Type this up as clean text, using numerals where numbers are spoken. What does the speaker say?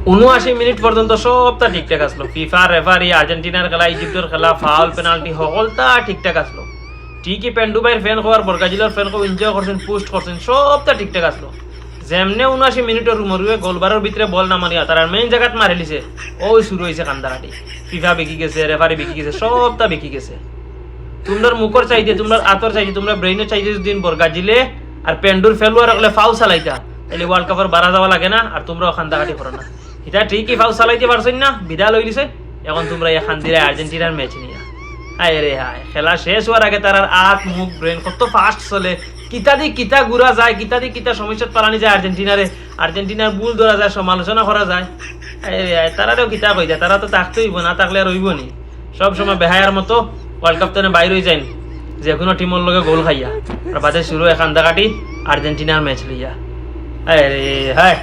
Minute পর্যন্ত সবটা ঠিকঠাক আসলো। ফিফা রেফারি, আর্জেন্টিনার খেলা, ইজিপ্টের খেলা, ফাউল, পেনাল্টি সকলটা ঠিকঠাক আসলো। ঠিকই পেন্ডুবাইয়ের ফ্যান হওয়ার ব্রাজিলের ফ্যান খুব এনজয় করছেন, পুস্ট করছেন, সবটা ঠিকঠাক আসলো। যেমনে 79 মিনিটের মরুয়ে গোলবারের ভিতরে বল না মারিয়া তার মেইন জায়গাত মারি লিছে, ওই শুরু হয়েছে কান্দাকাটি। ফিফা বিকি গেছে, রেফারি বিকি গেছে, সবটা বিকি গেছে। তোমরা মুখর চাইতে, তোমরা আতর চাইতে, তোমরা ব্রেইনের চাইতে যদি বরগাজিলে আর পেন্ডুর ফেলুয়ার রাখলে ফাউ চালাইতা, তাহলে ওয়ার্ল্ড কাপের বাড়া যাওয়া লাগে না, আর তোমরা কান্দাকাটি করো না। এটা ঠিকই ফাউ চালাইতে পারছেন না, বিদা লই লিছে। এখন তোমরা এখান দিয়ে আর্জেন্টিনার ম্যাচ নিয়া হায় রে হায়, খেলা শেষ হওয়ার আগে তার আখ মুখ ব্রেন কত ফাস্ট চলে, কিতা দি কিতা ঘুরা যায়, কিতা দি কিতা সমস্যাত পালানি যায় আর্জেন্টিনারে, আর্জেন্টিনার ভুল ধরা যায়, সমালোচনা করা যায়। হায় রে হায়, তারাও কিতা কই যায়, তারা তো থাকতে হইব, না থাকলে আর হইব নি। সব সময় বেহায়ার মতো ওয়ার্ল্ড কাপ তো বাইর হয়ে যায় যে কোনো টিমের লগে গোল খাইয়া, আর বাদে শুরু এখান কাটি আর্জেন্টিনার ম্যাচ লইয়া। হায় রে হায়।